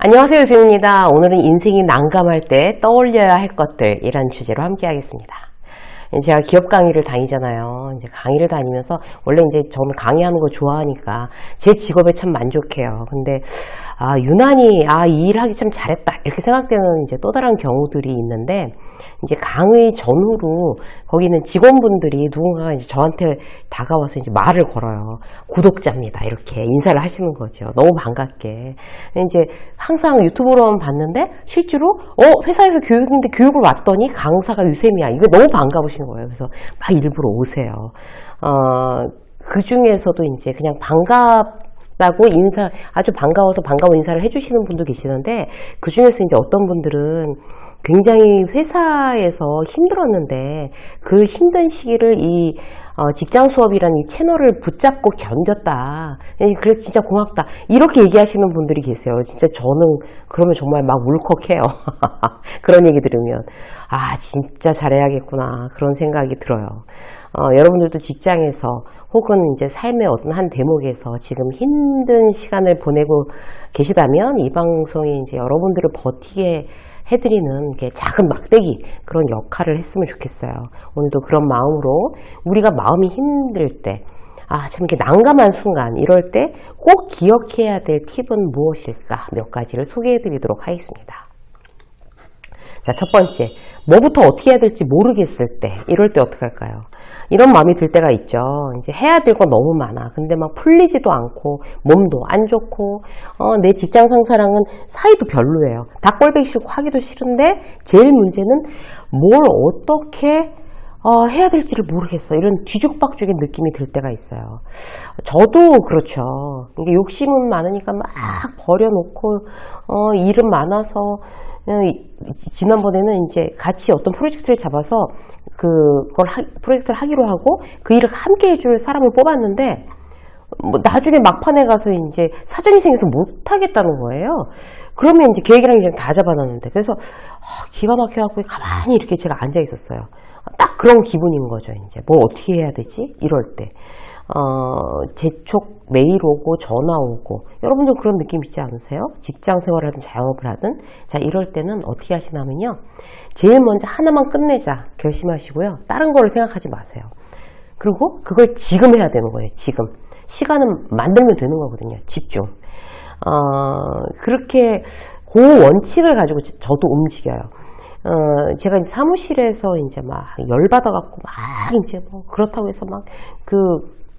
안녕하세요, 유수입니다. 오늘은 인생이 난감할 때 떠올려야 할 것들이란 주제로 함께 하겠습니다. 제가 기업 강의를 다니잖아요. 이제 강의를 다니면서 원래 이제 저는 강의하는 거 좋아하니까 제 직업에 참 만족해요. 근데 유난히 이 일 하기 참 잘했다 이렇게 생각되는 이제 또 다른 경우들이 있는데, 이제 강의 전후로 거기 있는 직원분들이 누군가가 이제 저한테 다가와서 이제 말을 걸어요. 구독자입니다 이렇게 인사를 하시는 거죠. 너무 반갑게. 이제 항상 유튜브로만 봤는데 실제로 회사에서 교육인데 교육을 왔더니 강사가 유쌤이야. 이거 너무 반가우신 거예요. 그래서 막 일부러 오세요. 그 중에서도 이제 그냥 반갑다고 아주 반가워서 반가운 인사를 해주시는 분도 계시는데, 그 중에서 이제 어떤 분들은 굉장히 회사에서 힘들었는데 그 힘든 시기를 이 직장 수업이라는 이 채널을 붙잡고 견뎠다. 그래서 진짜 고맙다. 이렇게 얘기하시는 분들이 계세요. 진짜 저는 그러면 정말 막 울컥해요. 그런 얘기 들으면 진짜 잘해야겠구나 그런 생각이 들어요. 여러분들도 직장에서 혹은 이제 삶의 어떤 한 대목에서 지금 힘든 시간을 보내고 계시다면 이 방송이 이제 여러분들을 버티게 해드리는 게 작은 막대기 그런 역할을 했으면 좋겠어요. 오늘도 그런 마음으로 우리가 마음이 힘들 때, 참 이렇게 난감한 순간 이럴 때 꼭 기억해야 될 팁은 무엇일까 몇 가지를 소개해 드리도록 하겠습니다. 자, 첫 번째, 뭐부터 어떻게 해야 될지 모르겠을 때, 이럴 때 어떻게 할까요? 이런 마음이 들 때가 있죠. 이제 해야 될 건 너무 많아. 근데 막 풀리지도 않고, 몸도 안 좋고, 내 직장 상사랑은 사이도 별로예요. 다 꼴보기 싫고 하기도 싫은데, 제일 문제는 뭘 어떻게 해야 될지를 모르겠어. 이런 뒤죽박죽의 느낌이 들 때가 있어요. 저도 그렇죠. 이게 욕심은 많으니까 막 버려놓고, 일은 많아서, 지난번에는 이제 같이 어떤 프로젝트를 잡아서 프로젝트를 하기로 하고 그 일을 함께 해줄 사람을 뽑았는데, 나중에 막판에 가서 이제 사정이 생겨서 못하겠다는 거예요. 그러면 이제 계획이랑 그냥 다 잡아놨는데, 그래서 기가 막혀갖고 가만히 이렇게 제가 앉아 있었어요. 딱 그런 기분인 거죠. 이제 뭘 어떻게 해야 되지? 이럴 때. 재촉 메일 오고 전화 오고, 여러분들 그런 느낌 있지 않으세요? 직장 생활을 하든 자영업을 하든. 자, 이럴 때는 어떻게 하시냐면요, 제일 먼저 하나만 끝내자 결심하시고요, 다른 거를 생각하지 마세요. 그리고 그걸 지금 해야 되는 거예요. 지금 시간은 만들면 되는 거거든요. 집중. 그렇게 그 원칙을 가지고 저도 움직여요. 제가 이제 사무실에서 이제 막 열받아갖고 막 이제 그렇다고 해서 막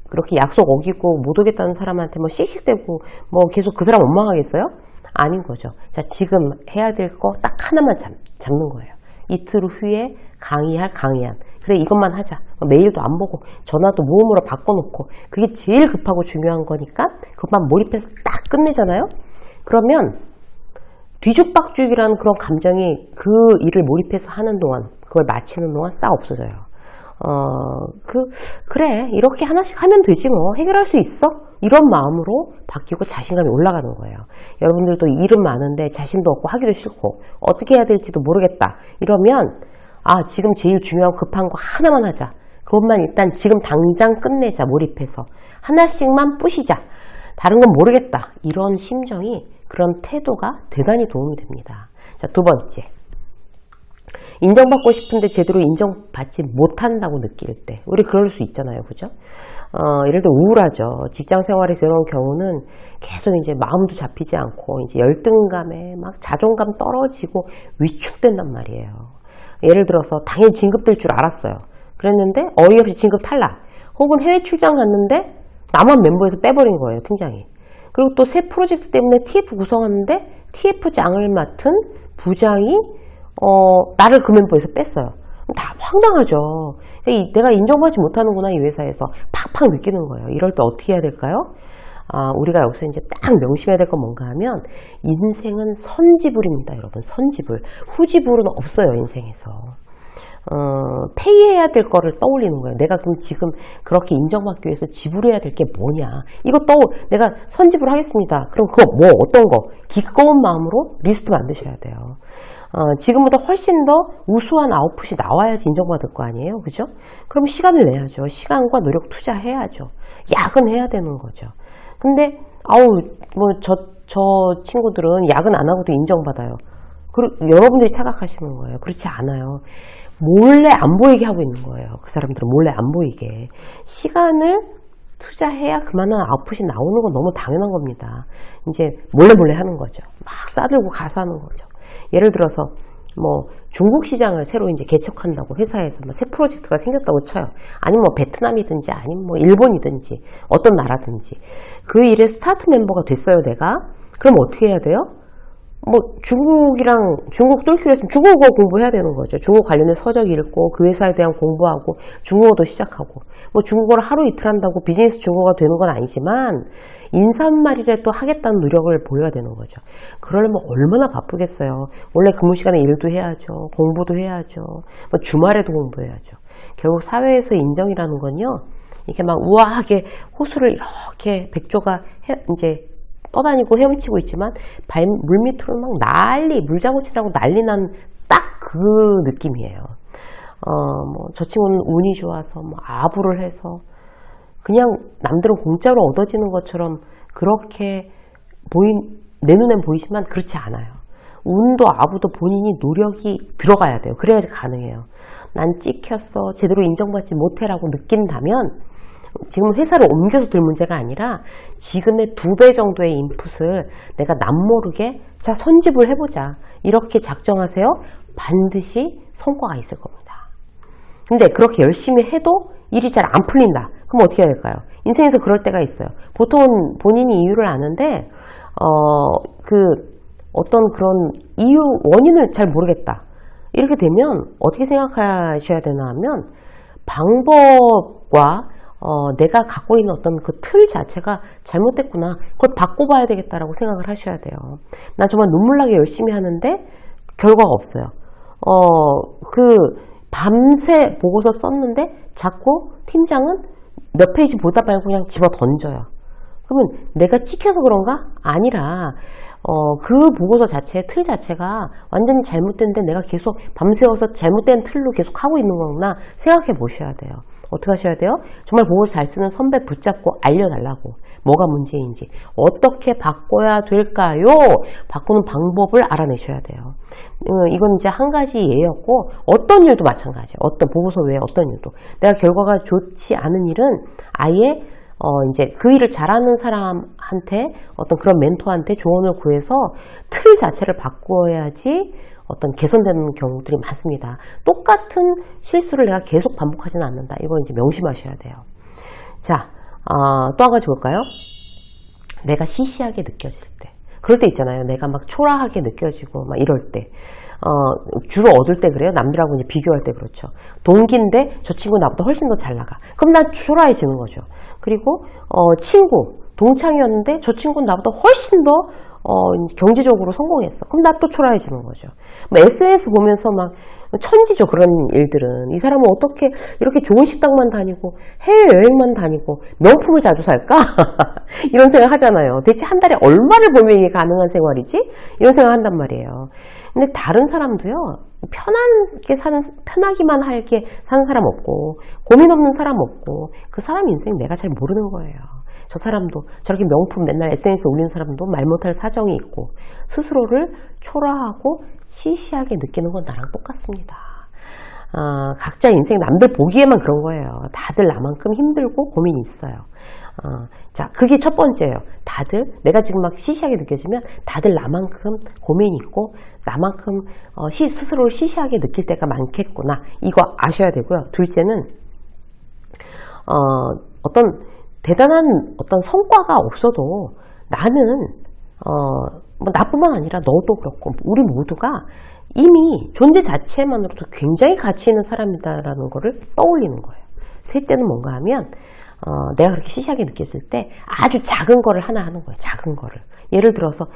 그렇게 약속 어기고 못 오겠다는 사람한테 씩씩대고 계속 그 사람 원망하겠어요? 아닌 거죠. 자, 지금 해야 될 거 딱 하나만 잡는 거예요. 이틀 후에 강의한. 그래, 이것만 하자. 메일도 안 보고 전화도 모음으로 바꿔놓고, 그게 제일 급하고 중요한 거니까 그것만 몰입해서 딱 끝내잖아요. 그러면 뒤죽박죽이라는 그런 감정이 그 일을 몰입해서 하는 동안, 그걸 마치는 동안 싹 없어져요. 그래, 이렇게 하나씩 하면 되지 해결할 수 있어? 이런 마음으로 바뀌고 자신감이 올라가는 거예요. 여러분들도 일은 많은데 자신도 없고 하기도 싫고 어떻게 해야 될지도 모르겠다 이러면, 지금 제일 중요하고 급한 거 하나만 하자. 그것만 일단 지금 당장 끝내자. 몰입해서 하나씩만 부시자. 다른 건 모르겠다. 이런 심정이, 그런 태도가 대단히 도움이 됩니다. 자, 두 번째, 인정받고 싶은데 제대로 인정받지 못한다고 느낄 때, 우리 그럴 수 있잖아요. 그죠? 예를 들어 우울하죠. 직장 생활에서 이런 경우는 계속 이제 마음도 잡히지 않고 이제 열등감에 막 자존감 떨어지고 위축된단 말이에요. 예를 들어서 당연히 진급될 줄 알았어요. 그랬는데 어이없이 진급 탈락. 혹은 해외 출장 갔는데 나만 멤버에서 빼버린 거예요, 팀장이. 그리고 또 새 프로젝트 때문에 TF 구성하는데 TF장을 맡은 부장이 나를 그 멤버에서 뺐어요. 다 황당하죠. 내가 인정받지 못하는구나, 이 회사에서. 팍팍 느끼는 거예요. 이럴 때 어떻게 해야 될까요? 우리가 여기서 이제 딱 명심해야 될 건 뭔가 하면, 인생은 선지불입니다, 여러분. 선지불. 후지불은 없어요, 인생에서. 페이해야 될 거를 떠올리는 거예요. 내가 그럼 지금 그렇게 인정받기 위해서 지불해야 될 게 뭐냐. 이거 내가 선지불 하겠습니다. 그럼 그거 뭐 어떤 거? 기꺼운 마음으로 리스트 만드셔야 돼요. 지금보다 훨씬 더 우수한 아웃풋이 나와야지 인정받을 거 아니에요. 그죠? 그럼 시간을 내야죠. 시간과 노력 투자해야죠. 야근해야 되는 거죠. 근데 저 친구들은 야근 안 하고도 인정받아요. 그리고 여러분들이 착각하시는 거예요. 그렇지 않아요. 몰래 안 보이게 하고 있는 거예요. 그 사람들은 몰래 안 보이게. 시간을 투자해야 그만한 아웃풋이 나오는 건 너무 당연한 겁니다. 이제 몰래 하는 거죠. 막 싸들고 가서 하는 거죠. 예를 들어서 중국 시장을 새로 이제 개척한다고 회사에서 새 프로젝트가 생겼다고 쳐요. 아니면 베트남이든지 아니면 일본이든지 어떤 나라든지 그 일에 스타트 멤버가 됐어요, 내가. 그럼 어떻게 해야 돼요? 중국 뚫기로 했으면 중국어 공부해야 되는 거죠. 중국 관련된 서적 읽고 그 회사에 대한 공부하고 중국어도 시작하고 중국어를 하루 이틀 한다고 비즈니스 중국어가 되는 건 아니지만 인사말이라도 하겠다는 노력을 보여야 되는 거죠. 그러려면 얼마나 바쁘겠어요. 원래 근무 시간에 일도 해야죠. 공부도 해야죠. 주말에도 공부해야죠. 결국 사회에서 인정이라는 건요. 이렇게 막 우아하게 호수를 이렇게 백조가 이제 떠다니고 헤엄치고 있지만 물밑으로 막 물장구 치라고 난리 난 딱 그 느낌이에요. 저 친구는 운이 좋아서 아부를 해서 그냥 남들은 공짜로 얻어지는 것처럼 그렇게 내 눈엔 보이지만 그렇지 않아요. 운도 아부도 본인이 노력이 들어가야 돼요. 그래야지 가능해요. 난 찍혔어. 제대로 인정받지 못해라고 느낀다면 지금 회사를 옮겨서 될 문제가 아니라 지금의 2배 정도의 인풋을 내가 남모르게 선집을 해보자. 이렇게 작정하세요. 반드시 성과가 있을 겁니다. 근데 그렇게 열심히 해도 일이 잘 안 풀린다. 그럼 어떻게 해야 될까요? 인생에서 그럴 때가 있어요. 보통 본인이 이유를 아는데 어떤 그런 원인을 잘 모르겠다. 이렇게 되면 어떻게 생각하셔야 되나 하면 방법과 내가 갖고 있는 어떤 그 틀 자체가 잘못됐구나. 그걸 바꿔봐야 되겠다라고 생각을 하셔야 돼요. 난 정말 눈물나게 열심히 하는데 결과가 없어요. 밤새 보고서 썼는데 자꾸 팀장은 몇 페이지 보다 말고 그냥 집어 던져요. 그러면 내가 찍혀서 그런가? 아니라 그 보고서 틀 자체가 완전히 잘못된데 내가 계속 밤새워서 잘못된 틀로 계속 하고 있는 거구나 생각해 보셔야 돼요. 어떻게 하셔야 돼요? 정말 보고서 잘 쓰는 선배 붙잡고 알려달라고. 뭐가 문제인지. 어떻게 바꿔야 될까요? 바꾸는 방법을 알아내셔야 돼요. 이건 이제 한 가지 예였고 어떤 일도 마찬가지예요. 어떤 보고서 외에 어떤 일도. 내가 결과가 좋지 않은 일은 아예 이제 그 일을 잘하는 사람한테 어떤 그런 멘토한테 조언을 구해서 틀 자체를 바꿔야지 어떤 개선되는 경우들이 많습니다. 똑같은 실수를 내가 계속 반복하지는 않는다. 이거 이제 명심하셔야 돼요. 자, 또 한 가지 볼까요? 내가 시시하게 느껴질 때. 그럴 때 있잖아요. 내가 막 초라하게 느껴지고 막 이럴 때. 주로 얻을 때 그래요. 남들하고 이제 비교할 때 그렇죠. 동기인데 저 친구 나보다 훨씬 더 잘 나가. 그럼 난 초라해지는 거죠. 그리고 친구, 동창이었는데 저 친구는 나보다 훨씬 더 경제적으로 성공했어. 그럼 나 또 초라해지는 거죠. SNS 보면서 막 천지죠. 그런 일들은. 이 사람은 어떻게 이렇게 좋은 식당만 다니고 해외여행만 다니고 명품을 자주 살까? 이런 생각 하잖아요. 대체 한 달에 얼마를 벌면 이게 가능한 생활이지? 이런 생각 한단 말이에요. 근데 다른 사람도요. 편하기만 하게 사는 사람 없고 고민 없는 사람 없고 그 사람 인생 내가 잘 모르는 거예요. 저 사람도 저렇게 명품 맨날 SNS에 올리는 사람도 말 못할 사정이 있고 스스로를 초라하고 시시하게 느끼는 건 나랑 똑같습니다. 각자 인생 남들 보기에만 그런 거예요. 다들 나만큼 힘들고 고민이 있어요. 자, 그게 첫 번째예요. 다들 내가 지금 막 시시하게 느껴지면 다들 나만큼 고민이 있고 나만큼 스스로를 시시하게 느낄 때가 많겠구나. 이거 아셔야 되고요. 둘째는 어떤 대단한 어떤 성과가 없어도 나는 나뿐만 아니라 너도 그렇고 우리 모두가 이미 존재 자체만으로도 굉장히 가치 있는 사람이다라는 거를 떠올리는 거예요. 셋째는 뭔가 하면 내가 그렇게 시시하게 느껴질 때 아주 작은 거를 하나 하는 거예요. 작은 거를. 예를 들어서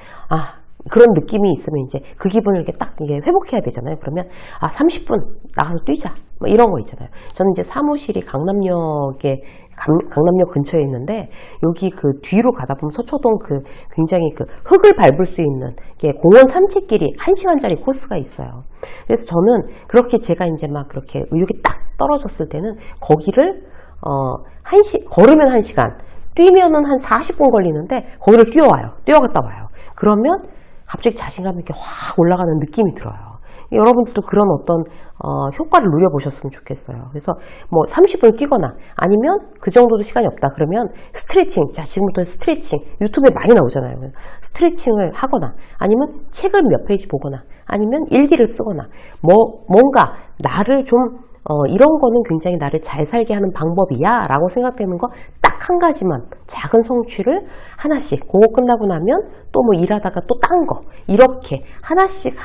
그런 느낌이 있으면 이제 그 기분을 이렇게 딱 이게 회복해야 되잖아요. 그러면 30분 나가서 뛰자. 뭐 이런 거 있잖아요. 저는 이제 사무실이 강남역 근처에 있는데 여기 그 뒤로 가다 보면 서초동 그 굉장히 그 흙을 밟을 수 있는 공원 산책길이 1시간짜리 코스가 있어요. 그래서 저는 그렇게 제가 이제 막 그렇게 의욕이 딱 떨어졌을 때는 거기를 걸으면 1시간, 뛰면은 한 40분 걸리는데 거기를 뛰어갔다 와요. 그러면 갑자기 자신감이 이렇게 확 올라가는 느낌이 들어요. 여러분들도 그런 어떤 효과를 누려보셨으면 좋겠어요. 그래서 뭐 30분 뛰거나 아니면 그 정도도 시간이 없다 그러면 스트레칭, 자 지금부터 스트레칭 유튜브에 많이 나오잖아요. 스트레칭을 하거나 아니면 책을 몇 페이지 보거나 아니면 일기를 쓰거나 뭔가 나를 좀 이런 거는 굉장히 나를 잘 살게 하는 방법이야 라고 생각되는 거 딱 한 가지만 작은 성취를 하나씩, 그거 끝나고 나면 또 뭐 일하다가 또 딴 거 이렇게 하나씩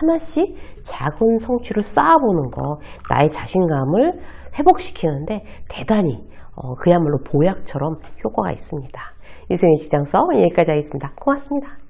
작은 성취를 쌓아보는 거 나의 자신감을 회복시키는데 대단히 그야말로 보약처럼 효과가 있습니다. 유승민 직장서 여기까지 하겠습니다. 고맙습니다.